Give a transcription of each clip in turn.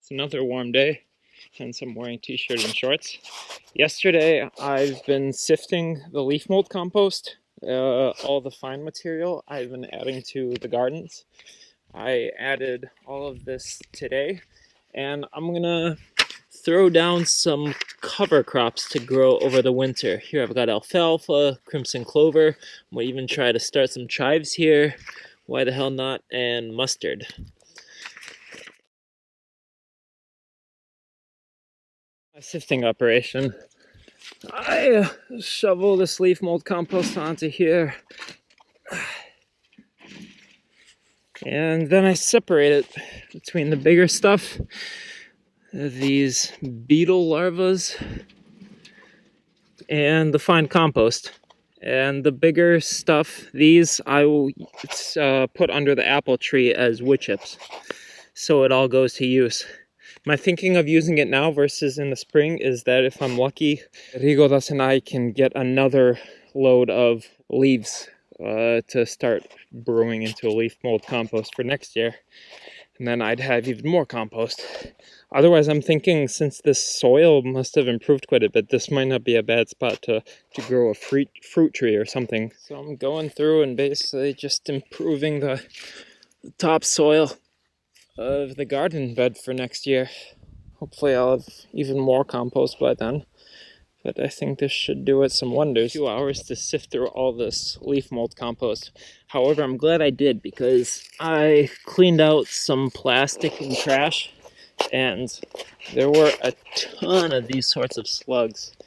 It's another warm day, hence I'm wearing t-shirt and shorts. Yesterday, I've been sifting the leaf mold compost, all the fine material I've been adding to the gardens. I added all of this today, and I'm gonna throw down some cover crops to grow over the winter. Here I've got alfalfa, crimson clover. I'm gonna even try to start some chives here. Why the hell not? And mustard. My sifting operation. I shovel this leaf mold compost onto here, and then I separate it between the bigger stuff, these beetle larvae, and the fine compost. And the bigger stuff, these I will put under the apple tree as wood chips, so it all goes to use. My thinking of using it now versus in the spring is that if I'm lucky, Rigodas and I can get another load of leaves to start brewing into a leaf mold compost for next year. And then I'd have even more compost. Otherwise, I'm thinking since this soil must have improved quite a bit, this might not be a bad spot to grow a fruit tree or something. So I'm going through and basically just improving the topsoil of the garden bed for next year. Hopefully I'll have even more compost by then, but I think this should do it some wonders. 2 hours to sift through all this leaf mold compost. However, I'm glad I did because I cleaned out some plastic and trash, and there were a ton of these sorts of slugs,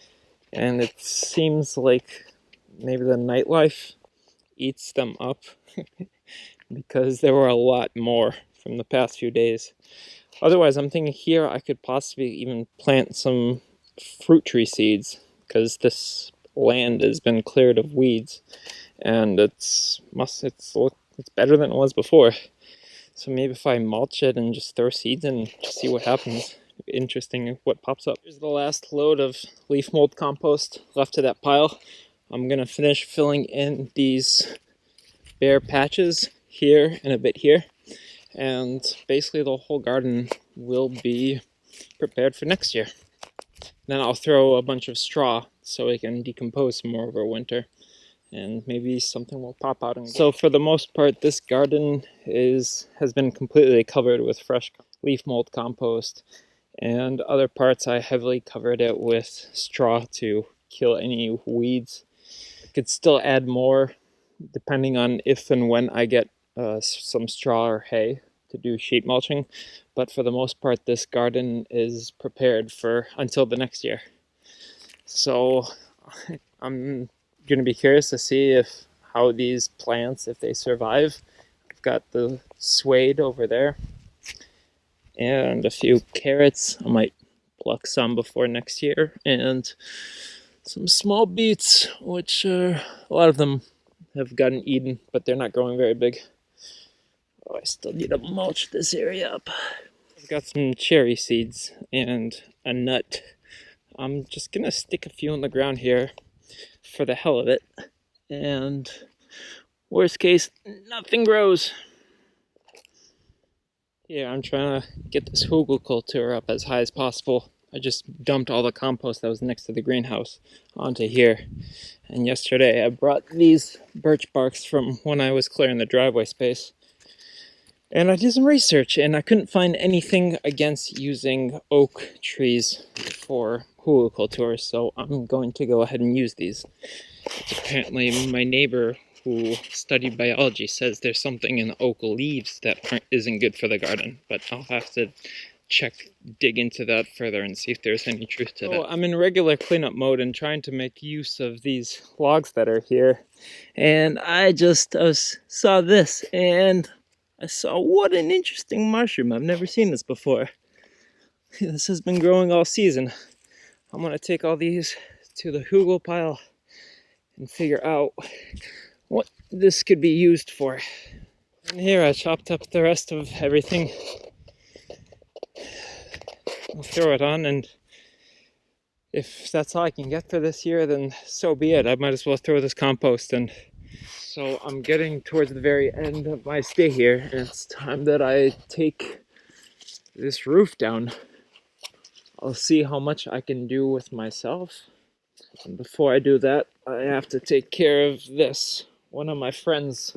and it seems like maybe the nightlife eats them up because there were a lot more from the past few days. Otherwise, I'm thinking here I could possibly even plant some fruit tree seeds because this land has been cleared of weeds, and it's better than it was before. So maybe if I mulch it and just throw seeds in and just see what happens. Interesting what pops up. Here's the last load of leaf mold compost left to that pile. I'm gonna finish filling in these bare patches here and a bit here, and basically the whole garden will be prepared for next year. Then I'll throw a bunch of straw so it can decompose some more over winter, and maybe something will pop out. So for the most part, this garden has been completely covered with fresh leaf mold compost, and other parts I heavily covered it with straw to kill any weeds. Could still add more depending on if and when I get some straw or hay to do sheet mulching, but for the most part this garden is prepared for until the next year. So I'm gonna be curious to see how these plants, if they survive. I've got the suede over there and a few carrots. I might pluck some before next year, and some small beets, which a lot of them have gotten eaten, but they're not growing very big. Oh, I still need to mulch this area up. I've got some cherry seeds and a nut. I'm just gonna stick a few on the ground here for the hell of it, and worst case, nothing grows. Yeah, I'm trying to get this hugelkultur up as high as possible. I just dumped all the compost that was next to the greenhouse onto here. And yesterday I brought these birch barks from when I was clearing the driveway space. And I did some research, and I couldn't find anything against using oak trees for hugelkultur, so I'm going to go ahead and use these. Apparently my neighbor who studied biology says there's something in the oak leaves that isn't good for the garden, but I'll have to dig into that further and see if there's any truth to that. I'm in regular cleanup mode and trying to make use of these logs that are here, and I just saw this, and I saw what an interesting mushroom. I've never seen this before. This has been growing all season. I'm gonna take all these to the hugel pile and figure out what this could be used for. And here I chopped up the rest of everything. I'll throw it on, and if that's all I can get for this year, then so be it. I might as well throw this compost in. So I'm getting towards the very end of my stay here, and it's time that I take this roof down. I'll see how much I can do with myself. And before I do that, I have to take care of this. One of my friends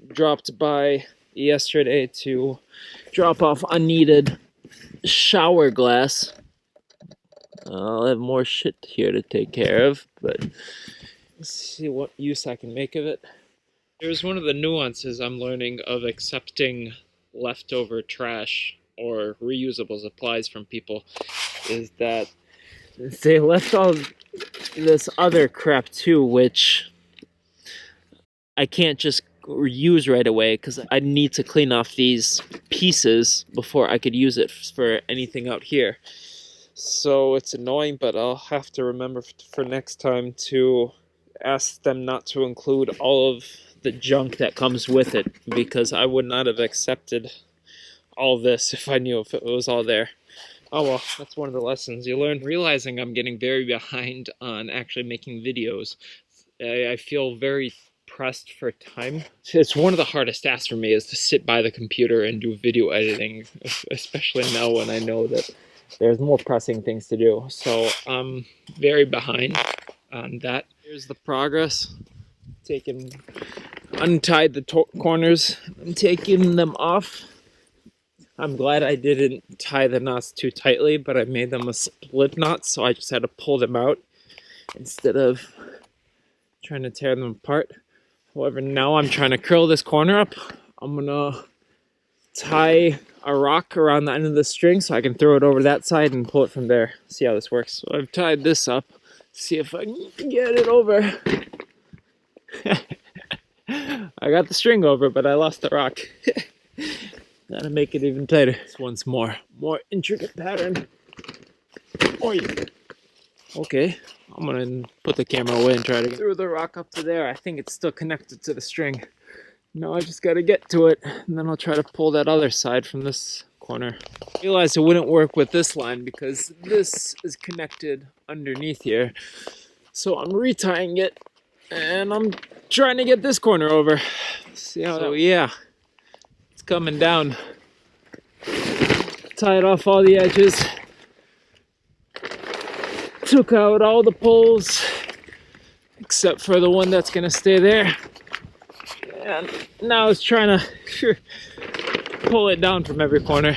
dropped by yesterday to drop off unneeded shower glass. I'll have more shit here to take care of, but let's see what use I can make of it. Here's one of the nuances I'm learning of accepting leftover trash or reusable supplies from people, is that they left all this other crap too, which I can't just use right away because I need to clean off these pieces before I could use it for anything out here. So it's annoying, but I'll have to remember for next time to ask them not to include all of the junk that comes with it, because I would not have accepted all this if I knew if it was all there. Oh well, that's one of the lessons you learn. Realizing I'm getting very behind on actually making videos, I feel very pressed for time. It's one of the hardest tasks for me, is to sit by the computer and do video editing, especially now when I know that there's more pressing things to do. So I'm very behind on that. Here's the progress. Untied the corners and taking them off. I'm glad I didn't tie the knots too tightly, but I made them a split knot, so I just had to pull them out instead of trying to tear them apart. However, now I'm trying to curl this corner up. I'm gonna tie a rock around the end of the string so I can throw it over that side and pull it from there. See how this works. So I've tied this up. See if I can get it over. I got the string over, but I lost the rock. Gotta make it even tighter. This one's more intricate pattern. Oy. Okay, I'm gonna put the camera away and try to get through the rock up to there. I think it's still connected to the string. Now I just gotta get to it, and then I'll try to pull that other side from this corner. I realized it wouldn't work with this line because this is connected underneath here. So I'm retying it, and I'm trying to get this corner over. See how that, yeah. Coming down. Tied off all the edges. Took out all the poles except for the one that's gonna stay there. And now I was trying to pull it down from every corner.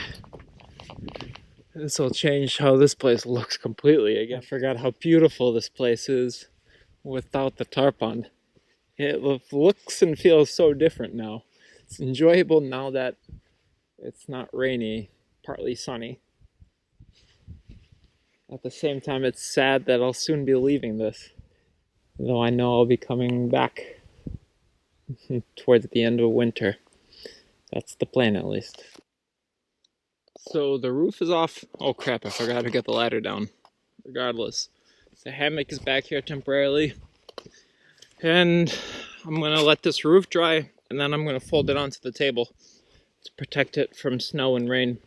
This will change how this place looks completely again. I forgot how beautiful this place is without the tarp on. It looks and feels so different now. It's enjoyable now that it's not rainy, partly sunny. At the same time, it's sad that I'll soon be leaving this, though I know I'll be coming back towards the end of winter. That's the plan, at least. So the roof is off. Oh crap, I forgot to get the ladder down. Regardless, the hammock is back here temporarily, and I'm gonna let this roof dry, and then I'm going to fold it onto the table to protect it from snow and rain.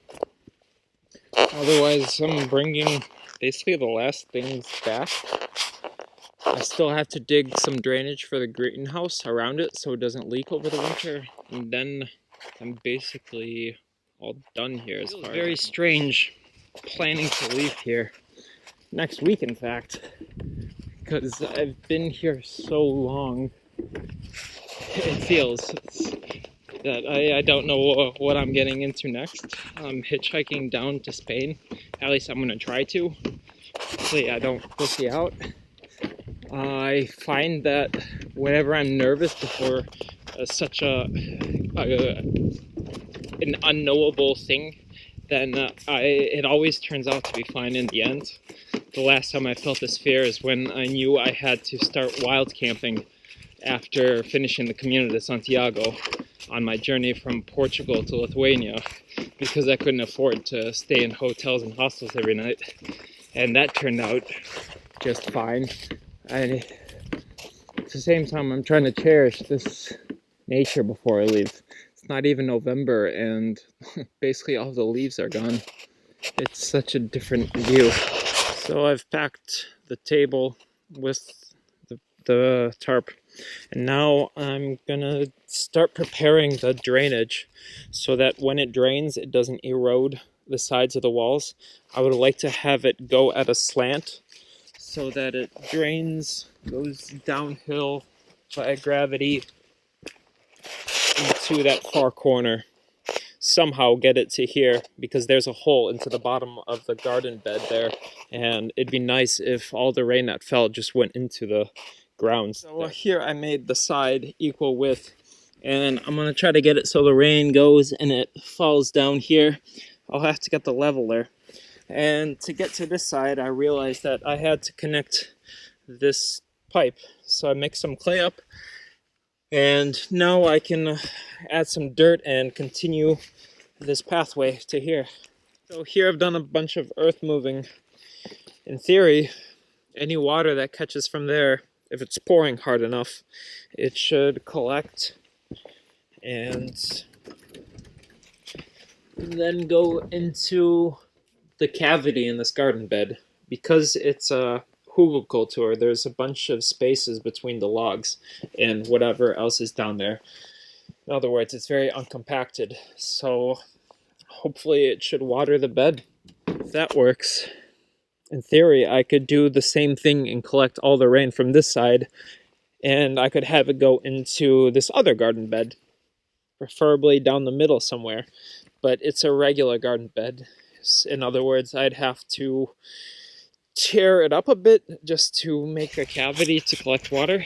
Otherwise, I'm bringing basically the last things back. I still have to dig some drainage for the greenhouse around it so it doesn't leak over the winter. And then I'm basically all done here. It's very strange planning to leave here next week, in fact, because I've been here so long. It feels that I don't know what I'm getting into next. I'm hitchhiking down to Spain. At least I'm going to try to. Hopefully I don't pussy out. I find that whenever I'm nervous before such an unknowable thing, then it always turns out to be fine in the end. The last time I felt this fear is when I knew I had to start wild camping after finishing the Camino de Santiago on my journey from Portugal to Lithuania, because I couldn't afford to stay in hotels and hostels every night. And that turned out just fine. At the same time, I'm trying to cherish this nature before I leave. It's not even November and basically all the leaves are gone. It's such a different view. So I've packed the table with the tarp, and now I'm gonna start preparing the drainage so that when it drains it doesn't erode the sides of the walls. I would like to have it go at a slant so that it drains, goes downhill by gravity into that far corner. Somehow get it to here, because there's a hole into the bottom of the garden bed there, and it'd be nice if all the rain that fell just went into the grounds. So here I made the side equal width, and I'm gonna try to get it so the rain goes and it falls down here. I'll have to get the leveler, and to get to this side I realized that I had to connect this pipe, so I mixed some clay up, and now I can add some dirt and continue this pathway to here. So here I've done a bunch of earth moving. In theory, any water that catches from there, if it's pouring hard enough, it should collect and then go into the cavity in this garden bed. Because it's a hugelkultur, there's a bunch of spaces between the logs and whatever else is down there. In other words, it's very uncompacted, so hopefully it should water the bed. If that works, in theory, I could do the same thing and collect all the rain from this side, and I could have it go into this other garden bed, preferably down the middle somewhere, but it's a regular garden bed. In other words, I'd have to tear it up a bit just to make a cavity to collect water,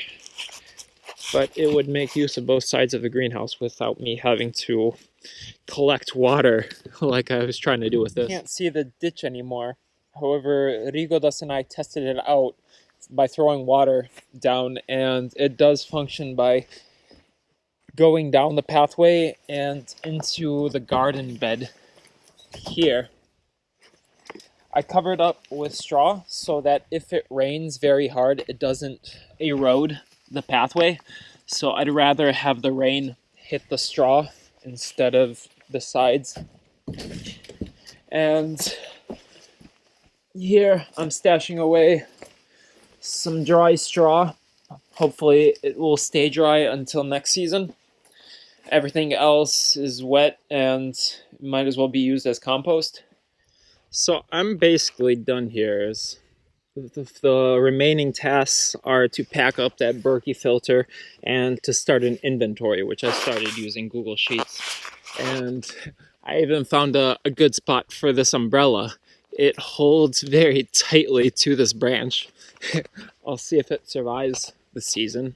but it would make use of both sides of the greenhouse without me having to collect water like I was trying to do with this. I can't see the ditch anymore. However, Rigodas and I tested it out by throwing water down, and it does function by going down the pathway and into the garden bed here. I covered up with straw so that if it rains very hard, it doesn't erode the pathway. So I'd rather have the rain hit the straw instead of the sides. And here I'm stashing away some dry straw. Hopefully it will stay dry until next season. Everything else is wet and might as well be used as compost. So I'm basically done here. The remaining tasks are to pack up that Berkey filter and to start an inventory, which I started using Google Sheets. And I even found a good spot for this umbrella. It holds very tightly to this branch. I'll see if it survives the season.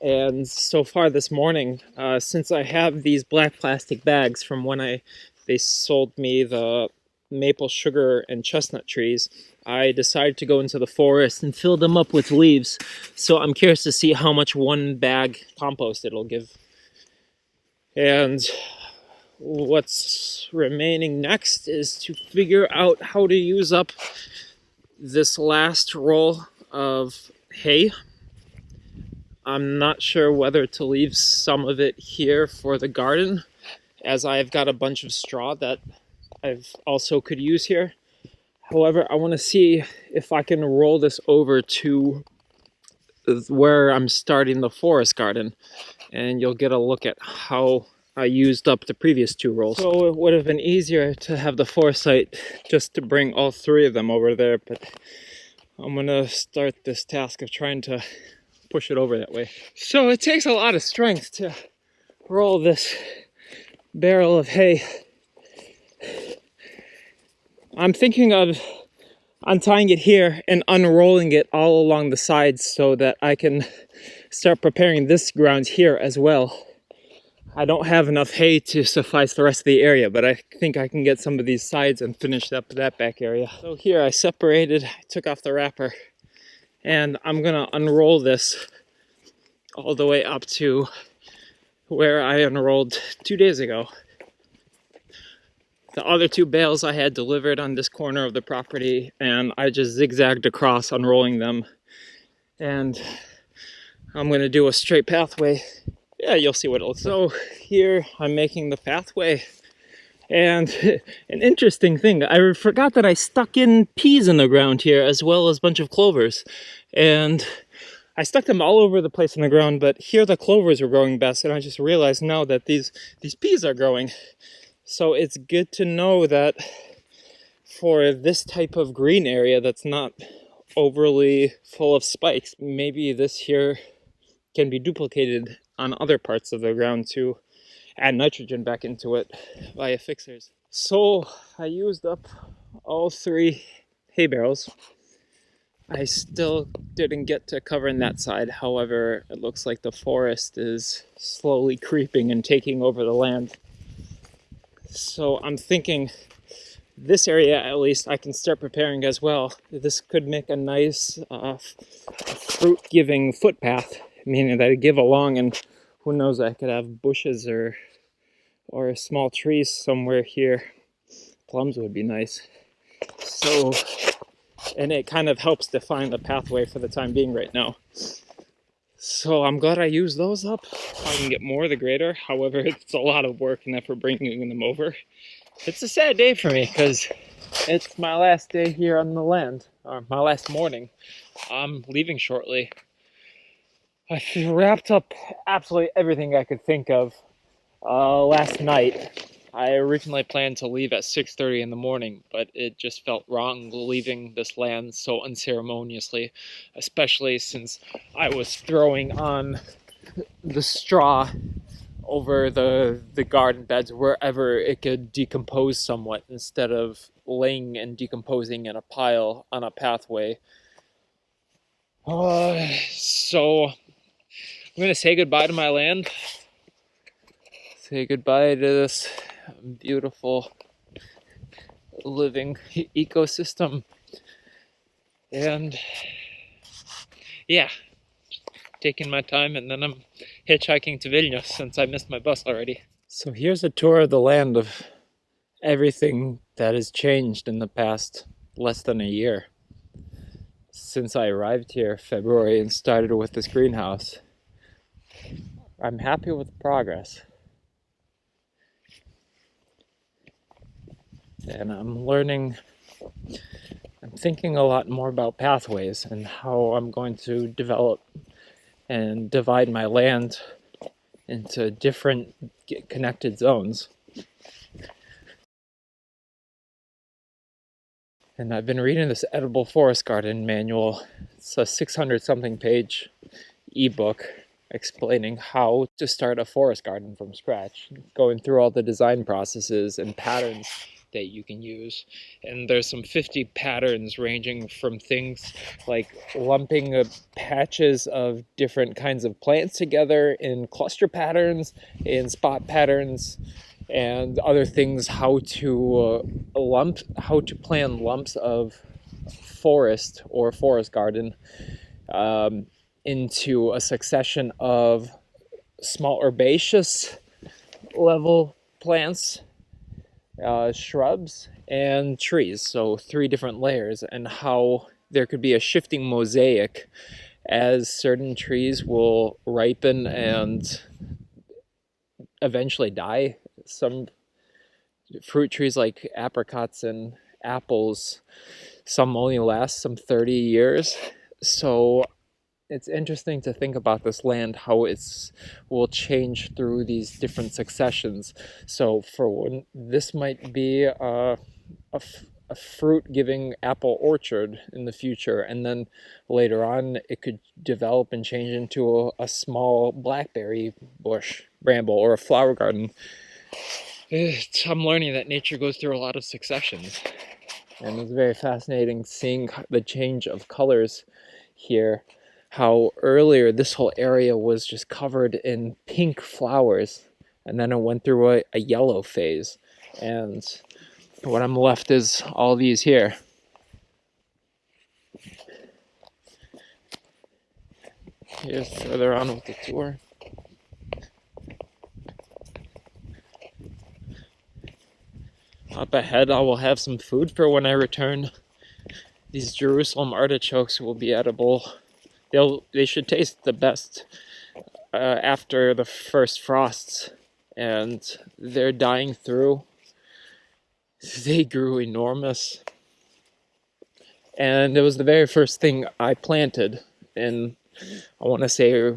And so far this morning, since I have these black plastic bags from when they sold me the maple sugar and chestnut trees, I decided to go into the forest and fill them up with leaves. So I'm curious to see how much one bag compost it'll give. And what's remaining next is to figure out how to use up this last roll of hay. I'm not sure whether to leave some of it here for the garden, as I've got a bunch of straw that I've also could use here. However, I want to see if I can roll this over to where I'm starting the forest garden, and you'll get a look at how I used up the previous two rolls. So it would have been easier to have the foresight just to bring all three of them over there, but I'm going to start this task of trying to push it over that way. So it takes a lot of strength to roll this barrel of hay. I'm thinking of untying it here and unrolling it all along the sides so that I can start preparing this ground here as well. I don't have enough hay to suffice the rest of the area, but I think I can get some of these sides and finish up that back area. So here I separated, I took off the wrapper, and I'm gonna unroll this all the way up to where I unrolled 2 days ago. The other two bales I had delivered on this corner of the property, and I just zigzagged across unrolling them. And I'm going to do a straight pathway. Yeah, you'll see what it looks like. So here I'm making the pathway. And an interesting thing, I forgot that I stuck in peas in the ground here as well as a bunch of clovers. And I stuck them all over the place in the ground, but here the clovers were growing best, and I just realized now that these peas are growing. So it's good to know that for this type of green area that's not overly full of spikes, maybe this here can be duplicated on other parts of the ground to add nitrogen back into it via fixers. So I used up all 3 hay barrels. I still didn't get to covering that side. However, it looks like the forest is slowly creeping and taking over the land. So I'm thinking this area, at least, I can start preparing as well. This could make a nice fruit-giving footpath, meaning that I give along, and who knows, I could have bushes or small trees somewhere here. Plums would be nice. So, and it kind of helps define the pathway for the time being right now. So I'm glad I used those up. If I can get more, the greater. However, it's a lot of work and effort bringing them over. It's a sad day for me because it's my last day here on the land, or my last morning. I'm leaving shortly. I wrapped up absolutely everything I could think of last night. I originally planned to leave at 6:30 in the morning, but it just felt wrong leaving this land so unceremoniously, especially since I was throwing on the straw over the garden beds wherever it could decompose somewhat instead of laying and decomposing in a pile on a pathway. So I'm going to say goodbye to my land. Say goodbye to this beautiful living ecosystem. And yeah, taking my time, and then I'm hitchhiking to Vilnius since I missed my bus already. So here's a tour of the land of everything that has changed in the past less than a year. Since I arrived here February and started with this greenhouse, I'm happy with the progress. And I'm thinking a lot more about pathways and how I'm going to develop and divide my land into different connected zones. And I've been reading this edible forest garden manual. It's a 600-something page ebook explaining how to start a forest garden from scratch, going through all the design processes and patterns that you can use. And there's some 50 patterns ranging from things like lumping patches of different kinds of plants together in cluster patterns, in spot patterns, and other things, how to plan lumps of forest or forest garden into a succession of small herbaceous level plants, shrubs, and trees. So 3 different layers, and how there could be a shifting mosaic as certain trees will ripen and eventually die. Some fruit trees like apricots and apples, some only last some 30 years. So it's interesting to think about this land, how will change through these different successions. So for one, this might be a fruit-giving apple orchard in the future, and then later on it could develop and change into a small blackberry bush, bramble, or a flower garden. I'm learning that nature goes through a lot of successions, and it's very fascinating seeing the change of colors here. How earlier this whole area was just covered in pink flowers, and then it went through a yellow phase, and what I'm left is all these here. Here's further on with the tour. Up ahead, I will have some food for when I return. These Jerusalem artichokes will be edible. They should taste the best after the first frosts, and they're dying through. They grew enormous, and it was the very first thing I planted in, I want to say,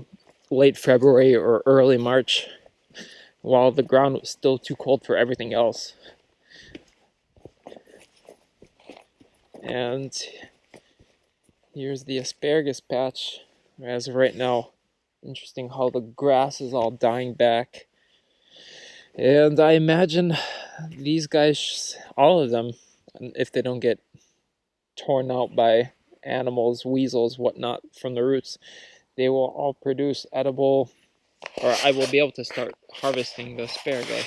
late February or early March. while the ground was still too cold for everything else. And here's the asparagus patch as of right now. Interesting how the grass is all dying back. And I imagine these guys, all of them, if they don't get torn out by animals, weasels, whatnot, from the roots, they will all produce edible, or I will be able to start harvesting the asparagus.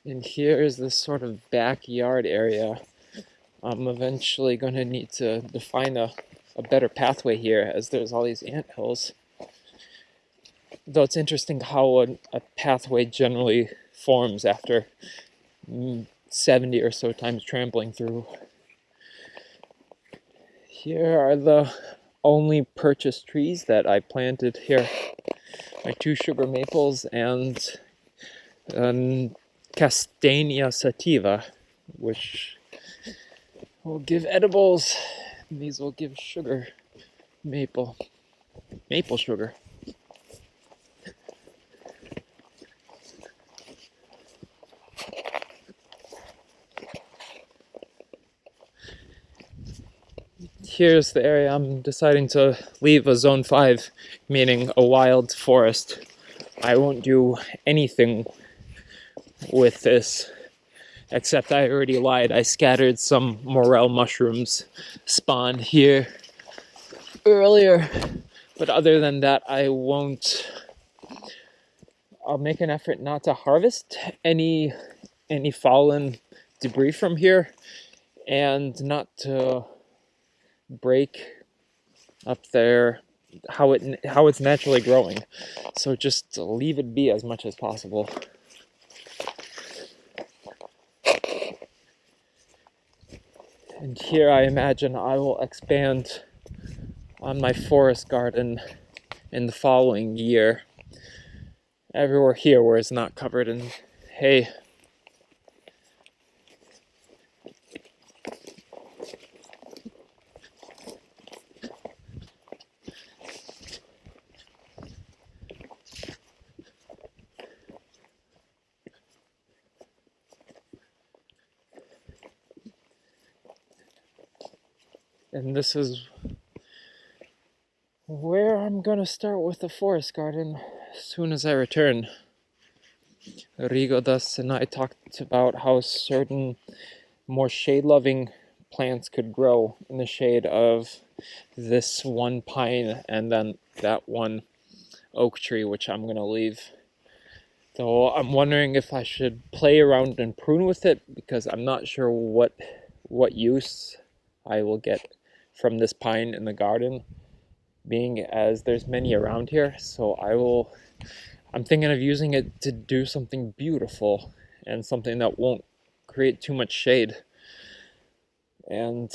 And here is this sort of backyard area. I'm eventually going to need to define a better pathway here, as there's all these ant hills. Though it's interesting how a pathway generally forms after 70 or so times trampling through. Here are the only purchased trees that I planted here. My 2 sugar maples and Castanea sativa, which will give edibles. And these will give sugar, maple sugar. Here's the area I'm deciding to leave a zone 5, meaning a wild forest. I won't do anything with this, except I already lied. I scattered some morel mushrooms spawned here earlier, but other than that, I'll make an effort not to harvest any fallen debris from here, and not to break up there how it's naturally growing. So just leave it be as much as possible. And here I imagine I will expand on my forest garden in the following year. Everywhere here where it's not covered in hay. And this is where I'm gonna start with the forest garden as soon as I return. Rigodas and I talked about how certain more shade-loving plants could grow in the shade of this one pine and then that one oak tree, which I'm gonna leave. Though I'm wondering if I should play around and prune with it, because I'm not sure what use I will get from this pine in the garden, being as there's many around here. So I'm thinking of using it to do something beautiful and something that won't create too much shade, and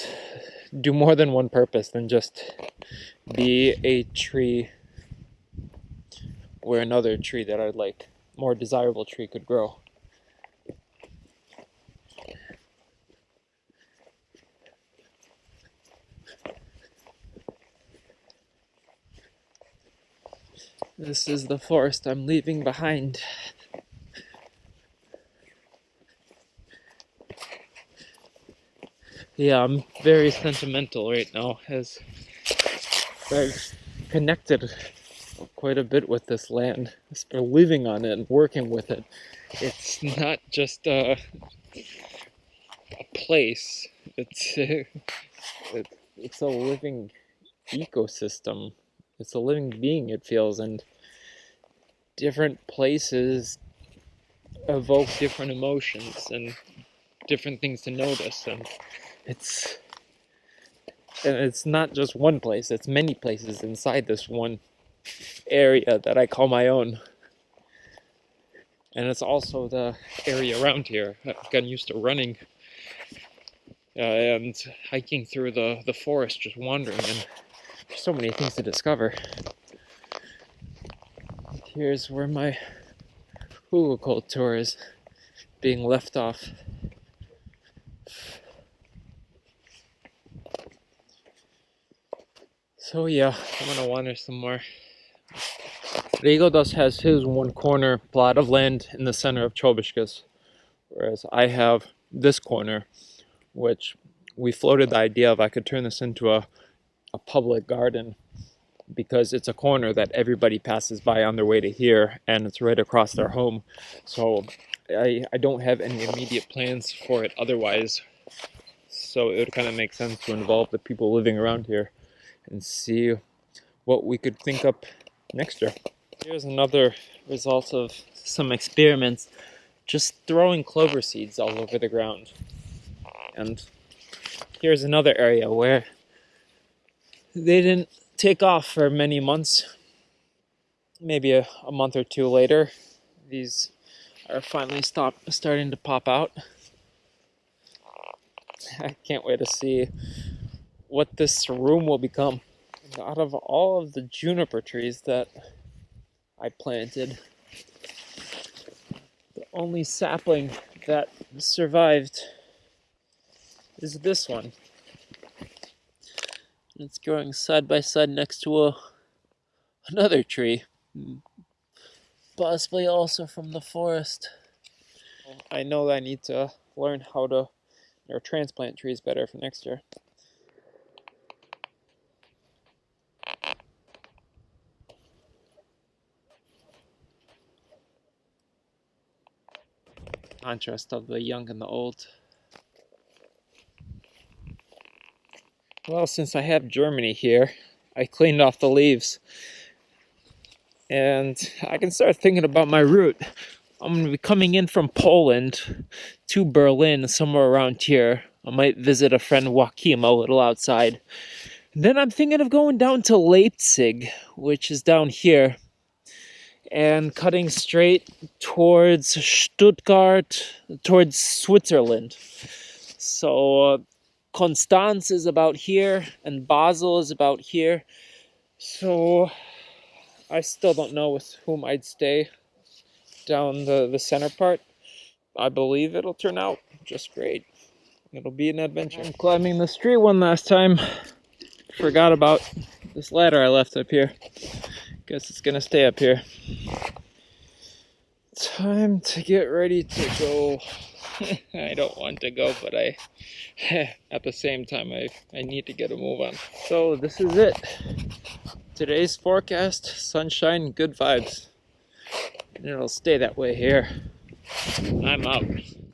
do more than one purpose than just be a tree where another tree that I'd like, more desirable tree, could grow. This is the forest I'm leaving behind. Yeah, I'm very sentimental right now, as I've connected quite a bit with this land. For living on it and working with it. It's not just a place. It's a living ecosystem. It's a living being, it feels, and different places evoke different emotions and different things to notice, and it's not just one place, it's many places inside this one area that I call my own. And it's also the area around here. I've gotten used to running and hiking through the forest, just wandering, and there's so many things to discover. Here's where my hula tour is being left off. So yeah, I'm gonna wander some more. Rigo does has his one corner plot of land in the center of Chobishkas, whereas I have this corner, which we floated the idea of I could turn this into a public garden, because it's a corner that everybody passes by on their way to here, and it's right across their home. So I don't have any immediate plans for it otherwise. So it would kind of make sense to involve the people living around here and see what we could think up next year. Here's another result of some experiments, just throwing clover seeds all over the ground. And here's another area where they didn't take off for many months. Maybe a month or two later, these are finally starting to pop out. I can't wait to see what this room will become. Out of all of the juniper trees that I planted, the only sapling that survived is this one. It's growing side by side next to another tree, possibly also from the forest. I know that I need to learn how to transplant trees better for next year. Contrast of the young and the old. Well, since I have Germany here, I cleaned off the leaves, and I can start thinking about my route. I'm going to be coming in from Poland to Berlin, somewhere around here. I might visit a friend, Joachim, a little outside. Then I'm thinking of going down to Leipzig, which is down here, and cutting straight towards Stuttgart, towards Switzerland. So Constance is about here, and Basel is about here. So I still don't know with whom I'd stay down the center part. I believe it'll turn out just great. It'll be an adventure. I'm climbing this tree one last time. Forgot about this ladder I left up here. Guess it's gonna stay up here. Time to get ready to go. I don't want to go, but at the same time, I need to get a move on. So this is it. Today's forecast, sunshine, good vibes. And it'll stay that way here. I'm out.